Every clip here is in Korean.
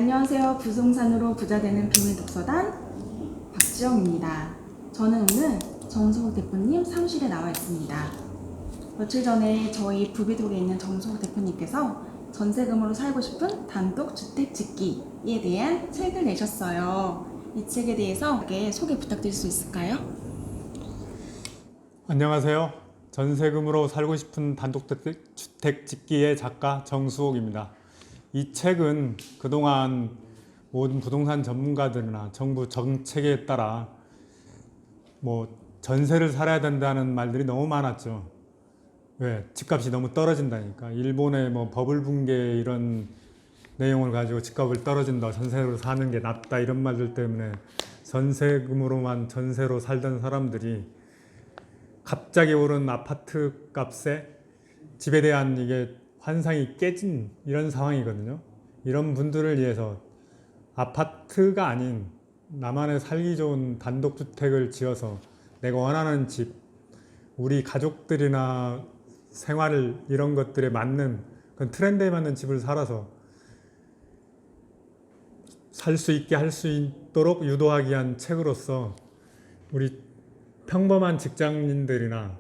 안녕하세요. 부동산으로 부자되는 비밀독서단 박지영입니다. 저는 오늘 정소욱 대표님 사무실에 나와 있습니다. 며칠 전에 저희 부비동에 있는 정소욱 대표님께서 전세금으로 살고 싶은 단독주택 짓기에 대한 책을 내셨어요. 이 책에 대해서 소개 부탁드릴 수 있을까요? 안녕하세요. 전세금으로 살고 싶은 단독주택 짓기의 작가 정수옥입니다. 이 책은 그동안 모든 부동산 전문가들이나 정부 정책에 따라 전세를 살아야 된다는 말들이 너무 많았죠. 왜? 집값이 너무 떨어진다니까. 일본의 버블 붕괴 이런 내용을 가지고 집값을 떨어진다, 전세로 사는 게 낫다 이런 말들 때문에 전세금으로만 전세로 살던 사람들이 갑자기 오른 아파트 값에 집에 대한 이게 환상이 깨진 이런 상황이거든요. 이런 분들을 위해서 아파트가 아닌 나만의 살기 좋은 단독주택을 지어서 내가 원하는 집, 우리 가족들이나 생활 이런 것들에 맞는 그런 트렌드에 맞는 집을 살아서 살 수 있게 할 수 있도록 유도하기 위한 책으로서 우리 평범한 직장인들이나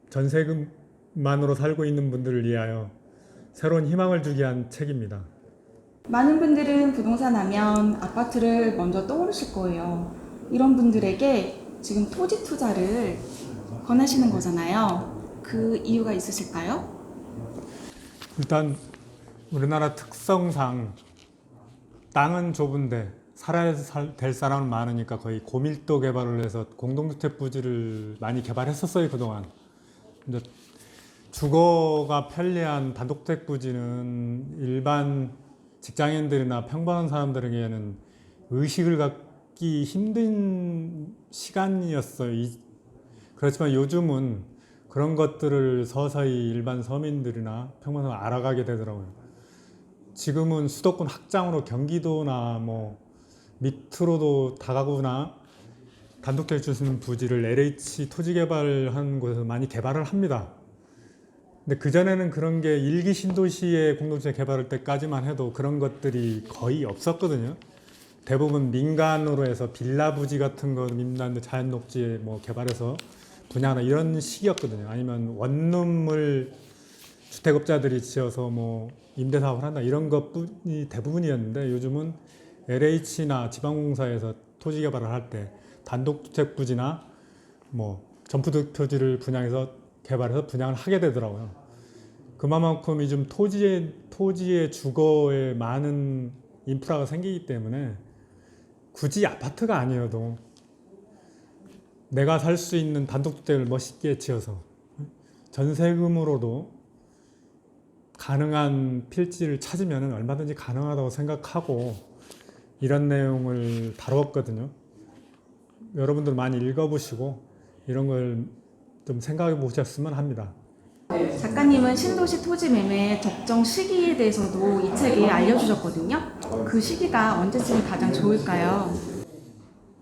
전세금만으로 살고 있는 분들을 위하여 새로운 희망을 주기 위한 책입니다. 많은 분들은 부동산 하면 아파트를 먼저 떠오르실 거예요. 이런 분들에게 지금 토지 투자를 권하시는 거잖아요. 그 이유가 있으실까요? 일단 우리나라 특성상 땅은 좁은데 살아야 될 사람은 많으니까 거의 고밀도 개발을 해서 공동주택 부지를 많이 개발했었어요, 그동안. 근데 주거가 편리한 단독주택 부지는 일반 직장인들이나 평범한 사람들에게는 의식을 갖기 힘든 시간이었어요. 그렇지만 요즘은 그런 것들을 서서히 일반 서민들이나 평범한 사람 알아가게 되더라고요. 지금은 수도권 확장으로 경기도나 밑으로도 다가구나 단독주택 줄 수 있는 부지를 LH 토지개발하는 곳에서 많이 개발을 합니다. 근데 그전에는 그런 게 일기 신도시의 공동주택 개발할 때까지만 해도 그런 것들이 거의 없었거든요. 대부분 민간으로 해서 빌라 부지 같은 거 민간 자연 녹지에 개발해서 분양하는 이런 식이었거든요. 아니면 원룸을 주택업자들이 지어서 임대 사업을 한다 이런 것뿐이 대부분이었는데 요즘은 LH나 지방공사에서 토지 개발을 할 때 단독주택 부지나 점프 토지를 분양해서 개발해서 분양을 하게 되더라고요. 그만큼 요즘 토지의 주거에 많은 인프라가 생기기 때문에 굳이 아파트가 아니어도 내가 살 수 있는 단독주택을 멋있게 지어서 전세금으로도 가능한 필지를 찾으면 얼마든지 가능하다고 생각하고 이런 내용을 다뤘거든요. 여러분들 많이 읽어보시고 이런 걸 좀 생각해 보셨으면 합니다. 작가님은 신도시 토지 매매 적정 시기에 대해서도 이 책에 알려주셨거든요. 그 시기가 언제쯤이 가장 좋을까요?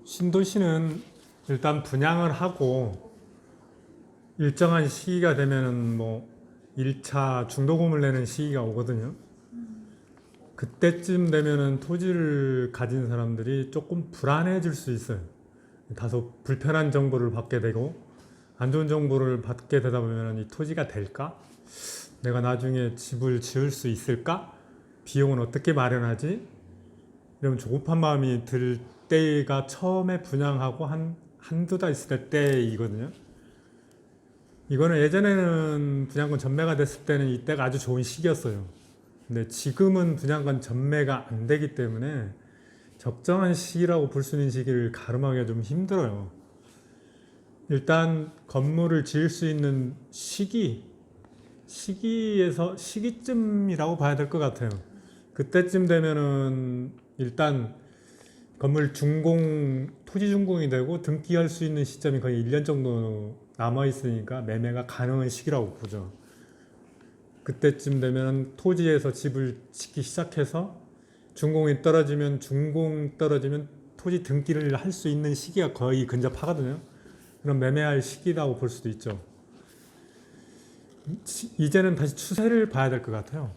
신도시는 일단 분양을 하고 일정한 시기가 되면은 1차 중도금을 내는 시기가 오거든요. 그때쯤 되면은 토지를 가진 사람들이 조금 불안해질 수 있어요. 다소 불편한 정보를 받게 되고 안 좋은 정보를 받게 되다 보면 이 토지가 될까? 내가 나중에 집을 지을 수 있을까? 비용은 어떻게 마련하지? 이러면 조급한 마음이 들 때가 처음에 분양하고 한두 달 있을 때이거든요. 이거는 예전에는 분양권 전매가 됐을 때는 이때가 아주 좋은 시기였어요. 근데 지금은 분양권 전매가 안 되기 때문에 적정한 시기라고 볼 수 있는 시기를 가름하기가 좀 힘들어요. 일단 건물을 지을 수 있는 시기쯤이라고 봐야 될 것 같아요. 그때쯤 되면은 일단 건물 토지 준공이 되고 등기할 수 있는 시점이 거의 1년 정도 남아 있으니까 매매가 가능한 시기라고 보죠. 그때쯤 되면 토지에서 집을 짓기 시작해서 준공 떨어지면 토지 등기를 할 수 있는 시기가 거의 근접하거든요. 그럼 매매할 시기라고 볼 수도 있죠. 이제는 다시 추세를 봐야 될 것 같아요.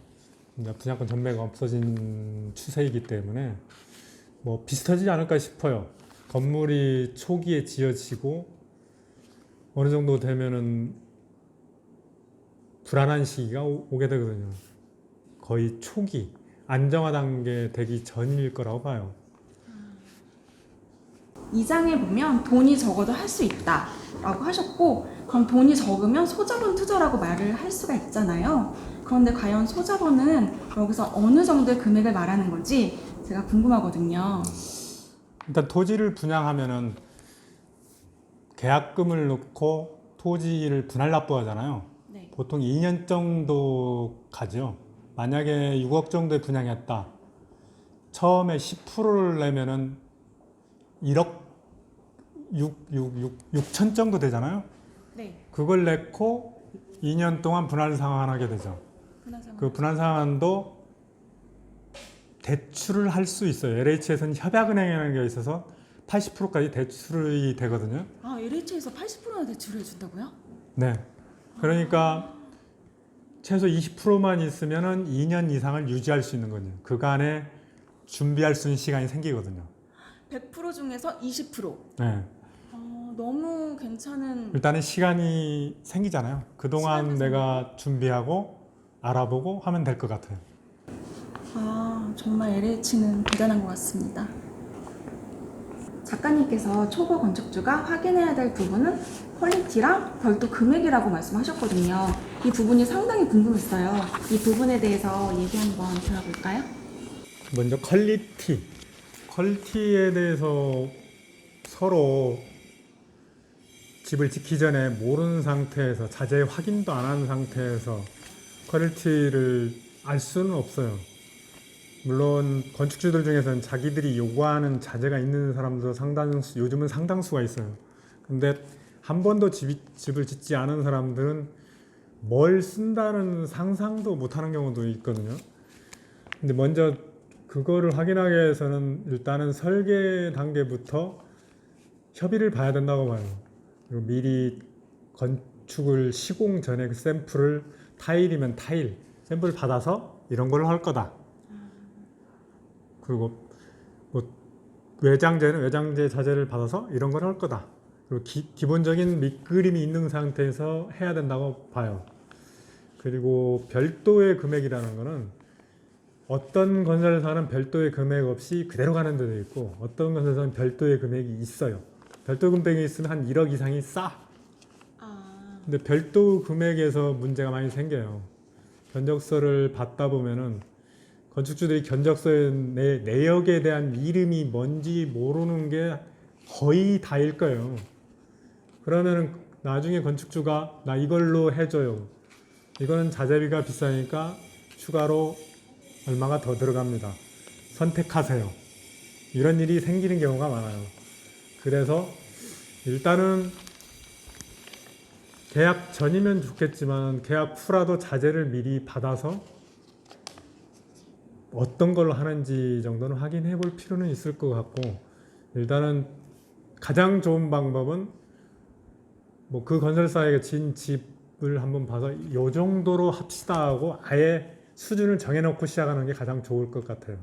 이제 분양권 전매가 없어진 추세이기 때문에 뭐 비슷하지 않을까 싶어요. 건물이 초기에 지어지고 어느 정도 되면은 불안한 시기가 오게 되거든요. 거의 초기, 안정화 단계 되기 전일 거라고 봐요. 2장에 보면 돈이 적어도 할 수 있다라고 하셨고, 그럼 돈이 적으면 소자본 투자라고 말을 할 수가 있잖아요. 그런데 과연 소자본은 여기서 어느 정도의 금액을 말하는 건지 제가 궁금하거든요. 일단 토지를 분양하면은 계약금을 넣고 토지를 분할 납부하잖아요. 네. 보통 2년 정도 가죠. 만약에 6억 정도에 분양했다. 처음에 10%를 내면은 1억 6천 정도 되잖아요. 네. 그걸 내고 2년 동안 분할 상환하게 되죠. 그 분할 상환도 대출을 할 수 있어요. LH에서는 협약은행이라는 게 있어서 80%까지 대출이 되거든요. 아, LH에서 80%나 대출을 해준다고요? 네. 그러니까 최소 20%만 있으면은 2년 이상을 유지할 수 있는 거죠. 그간에 준비할 수 있는 시간이 생기거든요. 100% 중에서 20%. 네. 너무 괜찮은. 일단은 시간이 생기잖아요. 그동안 시간이 내가 준비하고 알아보고 하면 될 것 같아요. 정말 LH는 대단한 것 같습니다. 작가님께서 초보 건축주가 확인해야 될 부분은 퀄리티랑 별도 금액이라고 말씀하셨거든요. 이 부분이 상당히 궁금했어요. 이 부분에 대해서 얘기 한번 들어볼까요? 먼저 퀄리티에 대해서 서로 집을 짓기 전에 모르는 상태에서 자재 확인도 안 한 상태에서 퀄리티를 알 수는 없어요. 물론 건축주들 중에서는 자기들이 요구하는 자재가 있는 사람도 요즘은 상당수가 있어요. 근데 한 번도 집을 짓지 않은 사람들은 뭘 쓴다는 상상도 못하는 경우도 있거든요. 근데 먼저 그거를 확인하기 위해서는 일단은 설계 단계부터 협의를 봐야 된다고 봐요. 그리고 미리 건축을 시공 전에 그 샘플을 타일이면 타일 샘플을 받아서 이런 걸로 할 거다. 그리고 뭐 외장재는 외장재 자재를 받아서 이런 걸 할 거다. 그리고 기본적인 밑그림이 있는 상태에서 해야 된다고 봐요. 그리고 별도의 금액이라는 거는 어떤 건설사는 별도의 금액 없이 그대로 가는 데도 있고 어떤 건설사는 별도의 금액이 있어요. 별도 금액이 있으면 한 1억 이상이 싸. 근데 별도 금액에서 문제가 많이 생겨요. 견적서를 받다 보면은 건축주들이 견적서의 내역에 대한 이름이 뭔지 모르는 게 거의 다일 거예요. 그러면은 나중에 건축주가 나 이걸로 해줘요. 이거는 자재비가 비싸니까 추가로 얼마가 더 들어갑니다. 선택하세요. 이런 일이 생기는 경우가 많아요. 그래서 일단은 계약 전이면 좋겠지만 계약 후라도 자재를 미리 받아서 어떤 걸로 하는지 정도는 확인해 볼 필요는 있을 것 같고, 일단은 가장 좋은 방법은 뭐 그 건설사에게 진 집을 한번 봐서 요 정도로 합시다 하고 아예 수준을 정해놓고 시작하는 게 가장 좋을 것 같아요.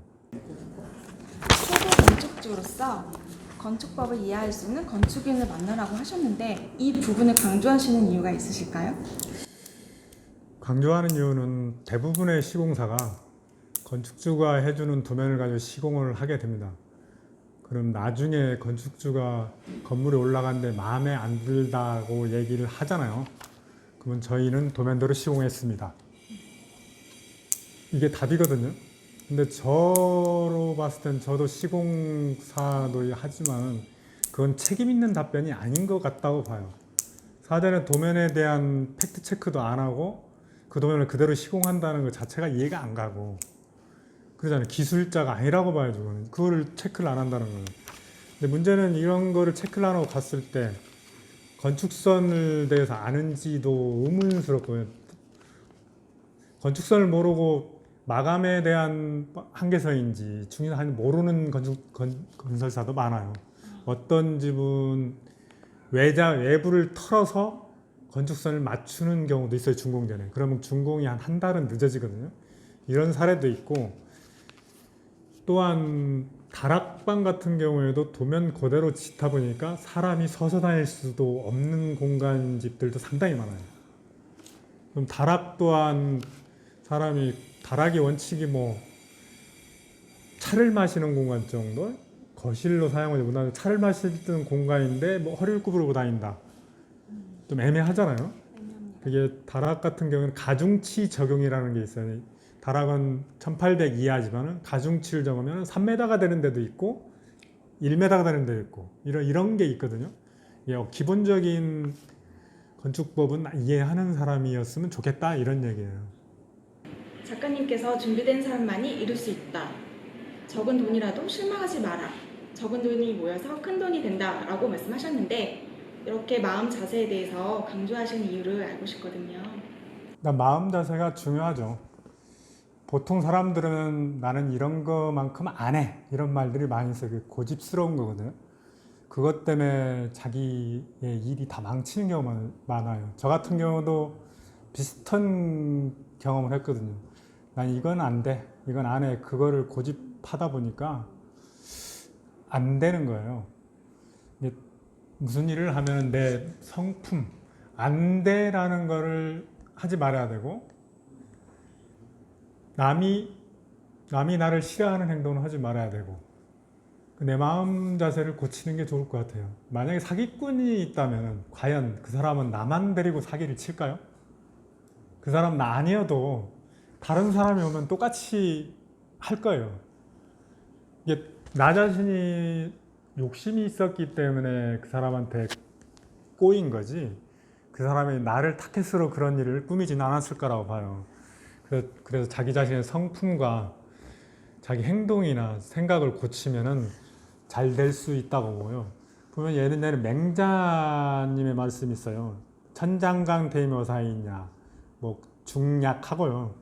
초보 건축주로서 건축법을 이해할 수 있는 건축인을 만나라고 하셨는데 이 부분을 강조하시는 이유가 있으실까요? 강조하는 이유는 대부분의 시공사가 건축주가 해주는 도면을 가지고 시공을 하게 됩니다. 그럼 나중에 건축주가 건물에 올라갔는데 마음에 안 들다고 얘기를 하잖아요. 그러면 저희는 도면대로 시공했습니다. 이게 답이거든요. 근데 저로 봤을 땐 저도 시공사도 하지만 그건 책임 있는 답변이 아닌 것 같다고 봐요. 사전에 도면에 대한 팩트 체크도 안 하고 그 도면을 그대로 시공한다는 것 자체가 이해가 안 가고 그러잖아요. 기술자가 아니라고 봐야죠. 그거를 체크를 안 한다는 거예요. 근데 문제는 이런 거를 체크를 안 하고 갔을 때 건축선을 대해서 아는지도 의문스럽고요. 건축선을 모르고 마감에 대한 한계서인지 중요한 모르는 건설사도 많아요. 어떤 집은 외부를 털어서 건축선을 맞추는 경우도 있어요. 준공전에. 그러면 준공이 한 달은 늦어지거든요. 이런 사례도 있고, 또한 다락방 같은 경우에도 도면 그대로 짓다 보니까 사람이 서서 다닐 수도 없는 공간 집들도 상당히 많아요. 그럼 다락 또한 사람이 다락의 원칙이 뭐 차를 마시는 공간 정도, 거실로 사용하지 못하는 차를 마시는 공간인데 뭐 허리를 구부르고 다닌다. 좀 애매하잖아요. 그게 다락 같은 경우는 가중치 적용이라는 게 있어요. 다락은 1800 이하지만 가중치를 정하면 3m가 되는 데도 있고 1m가 되는 데도 있고 이런 게 있거든요. 기본적인 건축법은 이해하는 사람이었으면 좋겠다 이런 얘기예요. 작가님께서 준비된 사람만이 이룰 수 있다. 적은 돈이라도 실망하지 마라. 적은 돈이 모여서 큰 돈이 된다라고 말씀하셨는데 이렇게 마음 자세에 대해서 강조하시는 이유를 알고 싶거든요. 마음 자세가 중요하죠. 보통 사람들은 나는 이런 거만큼 안 해. 이런 말들이 많이 있어요. 고집스러운 거거든요. 그것 때문에 자기의 일이 다 망치는 경우가 많아요. 저 같은 경우도 비슷한 경험을 했거든요. 난 이건 안 돼. 이건 안 해. 그거를 고집하다 보니까 안 되는 거예요. 무슨 일을 하면 내 성품, 안 돼라는 거를 하지 말아야 되고, 남이 나를 싫어하는 행동을 하지 말아야 되고, 내 마음 자세를 고치는 게 좋을 것 같아요. 만약에 사기꾼이 있다면 과연 그 사람은 나만 데리고 사기를 칠까요? 그 사람 나 아니어도 다른 사람이 오면 똑같이 할 거예요. 이게 나 자신이 욕심이 있었기 때문에 그 사람한테 꼬인 거지, 그 사람이 나를 타겟으로 그런 일을 꾸미지는 않았을 거라고 봐요. 그래서 자기 자신의 성품과 자기 행동이나 생각을 고치면은 잘 될 수 있다고 보고요. 보면 옛날에 맹자님의 말씀이 있어요. 천장강 대묘사이냐, 뭐 중약하고요.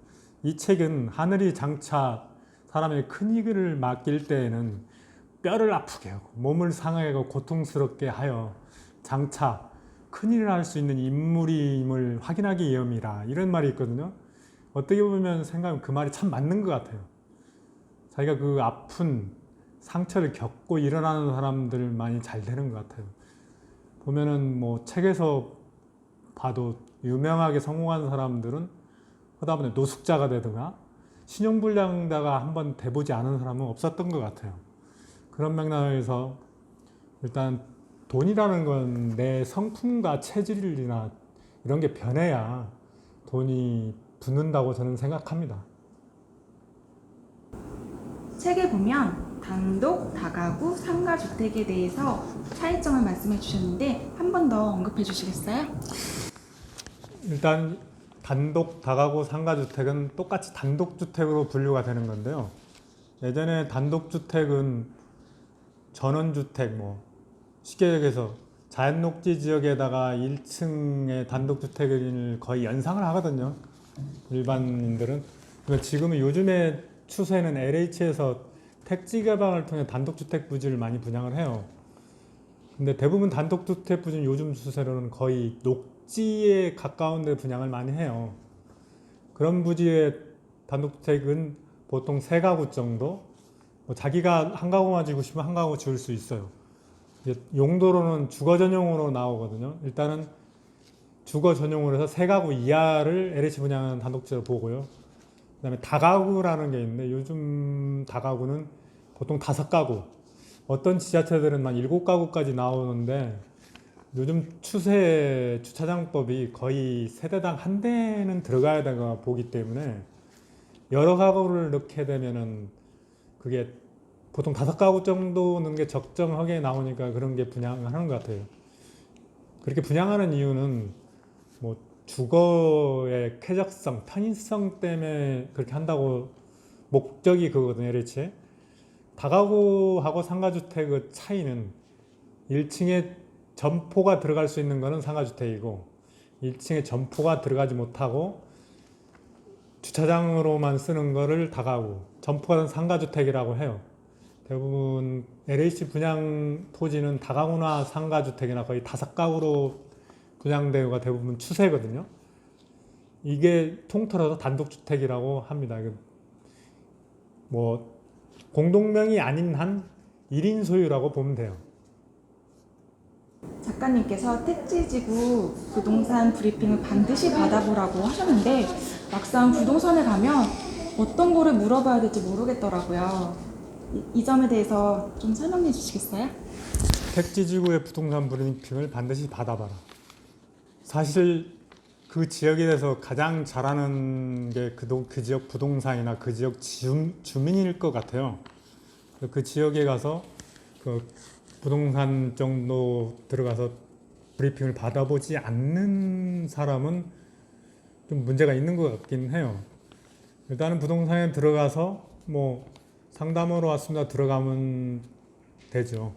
이 책은 하늘이 장차 사람의 큰 일을 맡길 때에는 뼈를 아프게 하고 몸을 상하게 하고 고통스럽게 하여 장차 큰일을 할 수 있는 인물임을 확인하기 위함이라, 이런 말이 있거든요. 어떻게 보면 생각하면 그 말이 참 맞는 것 같아요. 자기가 그 아픈 상처를 겪고 일어나는 사람들만이 잘 되는 것 같아요. 보면은 뭐 책에서 봐도 유명하게 성공한 사람들은 하다 보니 노숙자가 되거나 신용불량자가 한번 돼보지 않은 사람은 없었던 것 같아요. 그런 맥락에서 일단 돈이라는 건 내 성품과 체질이나 이런 게 변해야 돈이 붙는다고 저는 생각합니다. 책에 보면 단독, 다가구, 상가주택에 대해서 차이점을 말씀해 주셨는데 한 번 더 언급해 주시겠어요? 일단 단독, 다가구, 상가주택은 똑같이 단독주택으로 분류가 되는 건데요. 예전에 단독주택은 전원주택, 쉽게 얘기해서 자연녹지 지역에다가 1층의 단독주택을 거의 연상을 하거든요. 일반인들은. 지금은 요즘의 추세는 LH에서 택지 개방을 통해 단독주택 부지를 많이 분양을 해요. 근데 대부분 단독주택 부지는 요즘 추세로는 거의 녹지에 가까운 데 분양을 많이 해요. 그런 부지의 단독주택은 보통 3가구 정도, 자기가 한 가구만 지고 싶으면 한 가구 지을 수 있어요. 용도로는 주거 전용으로 나오거든요. 일단은 주거 전용으로 해서 3가구 이하를 LH 분양하는 단독주택을 보고요. 그 다음에 다가구라는 게 있는데, 요즘 다가구는 보통 5가구, 어떤 지자체들은 만 7가구까지 나오는데, 요즘 추세 주차장법이 거의 세대당 한 대는 들어가야 되가 보기 때문에 여러 가구를 넣게 되면은 그게 보통 5가구 정도 넣는 게 적정하게 나오니까 그런 게 분양하는 것 같아요. 그렇게 분양하는 이유는 주거의 쾌적성, 편의성 때문에 그렇게 한다고, 목적이 그거거든요. LH. 다가구하고 상가주택의 차이는 1층에 점포가 들어갈 수 있는 거는 상가주택이고, 1층에 점포가 들어가지 못하고 주차장으로만 쓰는 거를 다가구, 점포가 상가주택이라고 해요. 대부분 LH 분양 토지는 다가구나 상가주택이나 거의 5가구로 분양대우가 대부분 추세거든요. 이게 통틀어서 단독주택이라고 합니다. 뭐 공동명의 아닌 한 1인 소유라고 보면 돼요. 작가님께서 택지지구 부동산 브리핑을 반드시 받아보라고 하셨는데 막상 부동산에 가면 어떤 거를 물어봐야 될지 모르겠더라고요. 이 점에 대해서 좀 설명해 주시겠어요? 택지지구의 부동산 브리핑을 반드시 받아봐라. 사실 그 지역에 대해서 가장 잘하는 게 그 지역 부동산이나 그 지역 주민일 것 같아요. 그 지역에 가서 그 부동산 정도 들어가서 브리핑을 받아보지 않는 사람은 좀 문제가 있는 것 같긴 해요. 일단은 부동산에 들어가서 뭐 상담으로 왔습니다. 들어가면 되죠.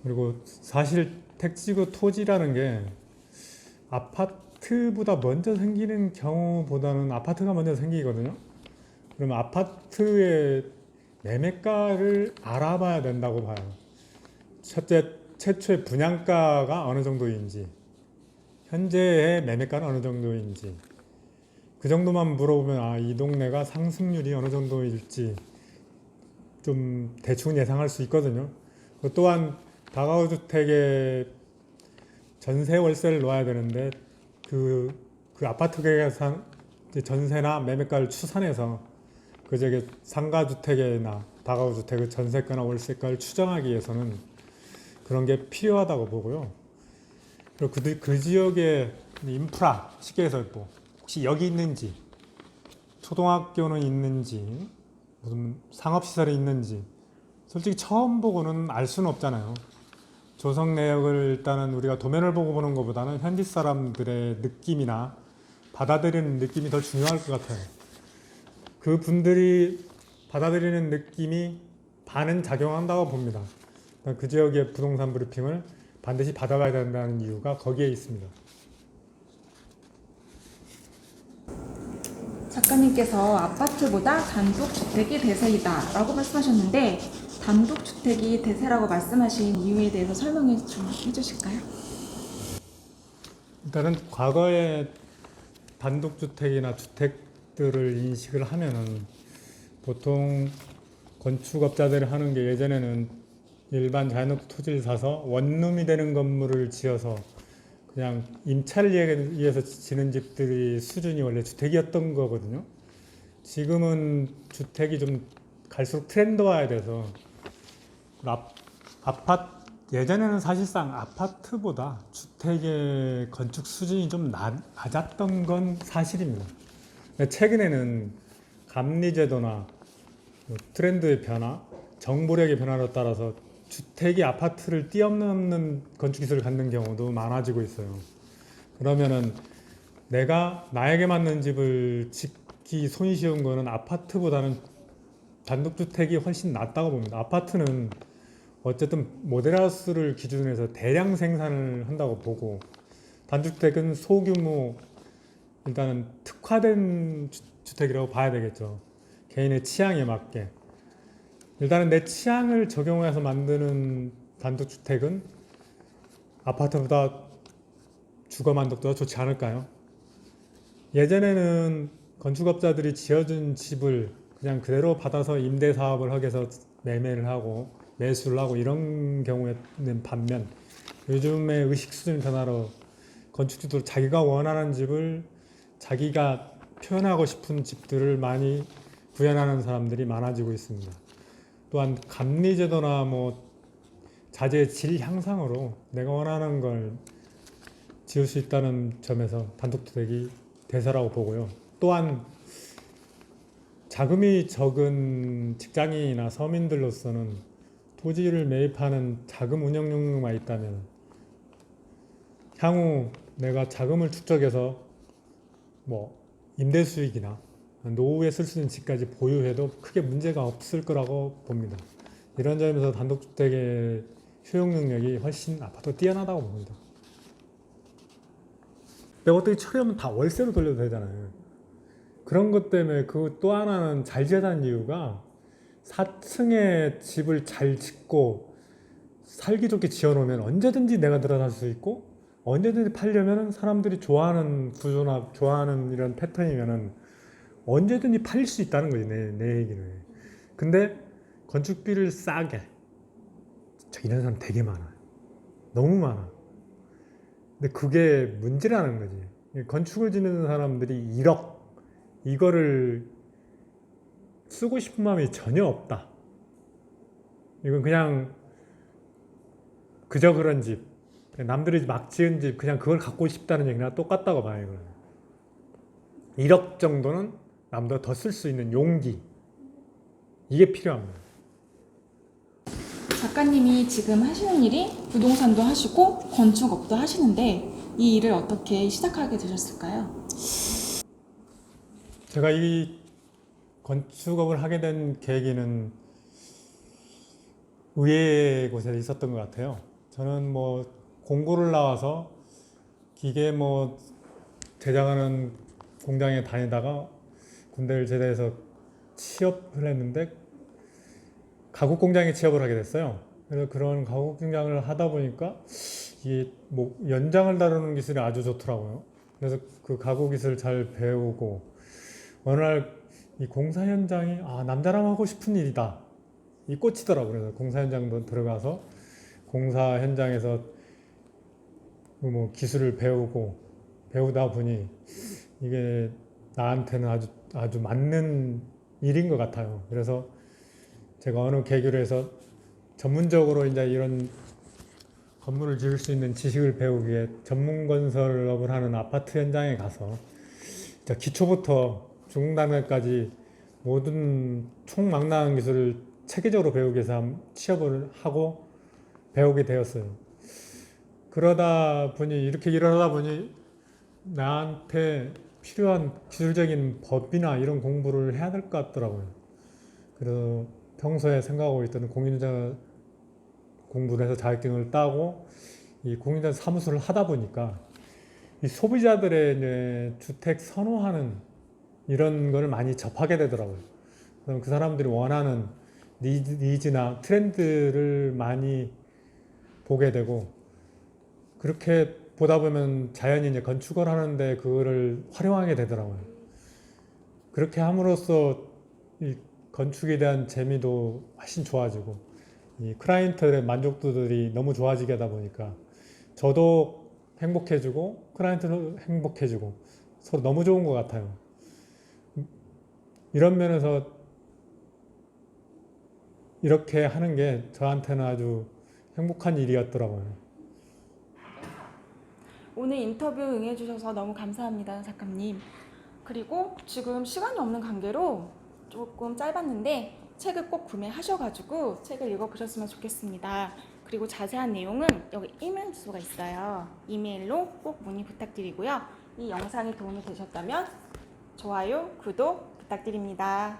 그리고 사실 택지구 토지라는 게 아파트보다 먼저 생기는 경우보다는 아파트가 먼저 생기거든요. 그러면 아파트의 매매가를 알아봐야 된다고 봐요. 첫째, 최초의 분양가가 어느 정도인지, 현재의 매매가는 어느 정도인지, 그 정도만 물어보면 아, 이 동네가 상승률이 어느 정도일지 좀 대충 예상할 수 있거든요. 또한 다가구 주택에 전세 월세를 놓아야 되는데 그 아파트 계획에서 전세나 매매가를 추산해서 그 저기 상가 주택이나 다가구 주택의 전세가나 월세가를 추정하기 위해서는 그런 게 필요하다고 보고요. 그리고 그 지역의 인프라, 쉽게 해서 뭐 혹시 여기 있는지, 초등학교는 있는지, 무슨 상업시설이 있는지, 솔직히 처음 보고는 알 수는 없잖아요. 조성 내역을 일단은 우리가 도면을 보고 보는 것보다는 현지 사람들의 느낌이나 받아들이는 느낌이 더 중요할 것 같아요. 그 분들이 받아들이는 느낌이 반은 작용한다고 봅니다. 그 지역의 부동산 브리핑을 반드시 받아가야 된다는 이유가 거기에 있습니다. 작가님께서 아파트보다 단독주택이 대세이다 라고 말씀하셨는데 단독주택이 대세라고 말씀하신 이유에 대해서 설명해 좀 해주실까요? 일단은 과거에 단독주택이나 주택들을 인식을 하면은 보통 건축업자들이 하는 게 예전에는 일반 자연옥 토지를 사서 원룸이 되는 건물을 지어서 그냥 임차를 위해서 지는 집들이 수준이 원래 주택이었던 거거든요. 지금은 주택이 좀 갈수록 트렌드화해야 돼서 예전에는 사실상 아파트보다 주택의 건축 수준이 좀 낮았던 건 사실입니다. 최근에는 감리제도나 트렌드의 변화, 정보력의 변화에 따라서 주택이 아파트를 뛰어넘는 건축 기술을 갖는 경우도 많아지고 있어요. 그러면은 나에게 맞는 집을 짓기 손이 쉬운 거는 아파트보다는 단독주택이 훨씬 낫다고 봅니다. 아파트는 어쨌든 모델하우스를 기준으로 해서 대량 생산을 한다고 보고 단독주택은 소규모 일단은 특화된 주택이라고 봐야 되겠죠. 개인의 취향에 맞게. 일단은 내 취향을 적용해서 만드는 단독주택은 아파트보다 주거 만족도가 좋지 않을까요? 예전에는 건축업자들이 지어준 집을 그냥 그대로 받아서 임대 사업을 하게 해서 매매를 하고 매수를 하고 이런 경우에는 반면 요즘의 의식 수준 변화로 건축주도 자기가 원하는 집을 자기가 표현하고 싶은 집들을 많이 구현하는 사람들이 많아지고 있습니다. 또한 감리제도나 뭐 자재의 질 향상으로 내가 원하는 걸 지을 수 있다는 점에서 단독주택이 대세라고 보고요. 또한 자금이 적은 직장인이나 서민들로서는 토지를 매입하는 자금 운영 용도만 있다면 향후 내가 자금을 축적해서 뭐 임대 수익이나 노후에 쓸 수 있는 집까지 보유해도 크게 문제가 없을 거라고 봅니다. 이런 점에서 단독주택의 효용 능력이 훨씬 아파트가 뛰어나다고 봅니다. 내가 어떻게 처리하면 다 월세로 돌려도 되잖아요. 그런 것 때문에 그 또 하나는 잘 지어다는 이유가 4층에 집을 잘 짓고 살기 좋게 지어놓으면 언제든지 내가 들어갈 수 있고 언제든지 팔려면 사람들이 좋아하는 구조나 좋아하는 이런 패턴이면은 언제든지 팔릴 수 있다는 거지, 내 얘기는. 근데 건축비를 싸게. 이런 사람 되게 많아요. 너무 많아. 근데 그게 문제라는 거지. 건축을 짓는 사람들이 1억 이거를 쓰고 싶은 마음이 전혀 없다. 이건 그냥 그저 그런 집, 남들이 막 지은 집 그냥 그걸 갖고 싶다는 얘기나 똑같다고 봐요. 이거는. 1억 정도는 남보다 더 쓸 수 있는 용기, 이게 필요합니다. 작가님이 지금 하시는 일이 부동산도 하시고 건축업도 하시는데 이 일을 어떻게 시작하게 되셨을까요? 제가 이 건축업을 하게 된 계기는 의외의 곳에 있었던 것 같아요. 저는 뭐 공고를 나와서 기계 뭐 제작하는 공장에 다니다가 군대를 제대해서 취업을 했는데 가구 공장에 취업을 하게 됐어요. 그래서 그런 가구 공장을 하다 보니까 이 뭐 연장을 다루는 기술이 아주 좋더라고요. 그래서 그 가구 기술 잘 배우고 어느 날 이 공사 현장이 남자랑 하고 싶은 일이다. 이 꽂히더라고요. 그래서 공사 현장도 들어가서 공사 현장에서 뭐 기술을 배우다 보니 이게 나한테는 아주 맞는 일인 것 같아요. 그래서 제가 어느 계기로 해서 전문적으로 이제 이런 건물을 지을 수 있는 지식을 배우기 위해 전문 건설업을 하는 아파트 현장에 가서 기초부터 중단까지 모든 총망라한 기술을 체계적으로 배우기 위해서 취업을 하고 배우게 되었어요. 그러다 보니 이렇게 일하다 보니 나한테 필요한 기술적인 법이나 이런 공부를 해야 될 것 같더라고요. 그래서 평소에 생각하고 있던 공인중개사 공부를 해서 자격증을 따고 이 공인중개사 사무소를 하다 보니까 이 소비자들의 이제 주택 선호하는 이런 거를 많이 접하게 되더라고요. 그럼 그 사람들이 원하는 니즈나 트렌드를 많이 보게 되고 그렇게 보다 보면 자연히 이제 건축을 하는데 그거를 활용하게 되더라고요. 그렇게 함으로써 이 건축에 대한 재미도 훨씬 좋아지고 이 클라이언트의 만족도들이 너무 좋아지게 하다 보니까 저도 행복해지고 클라이언트도 행복해지고 서로 너무 좋은 것 같아요. 이런 면에서 이렇게 하는 게 저한테는 아주 행복한 일이었더라고요. 오늘 인터뷰 응해주셔서 너무 감사합니다, 작가님. 그리고 지금 시간이 없는 관계로 조금 짧았는데 책을 꼭 구매하셔가지고 책을 읽어보셨으면 좋겠습니다. 그리고 자세한 내용은 여기 이메일 주소가 있어요. 이메일로 꼭 문의 부탁드리고요. 이 영상이 도움이 되셨다면 좋아요, 구독 부탁드립니다.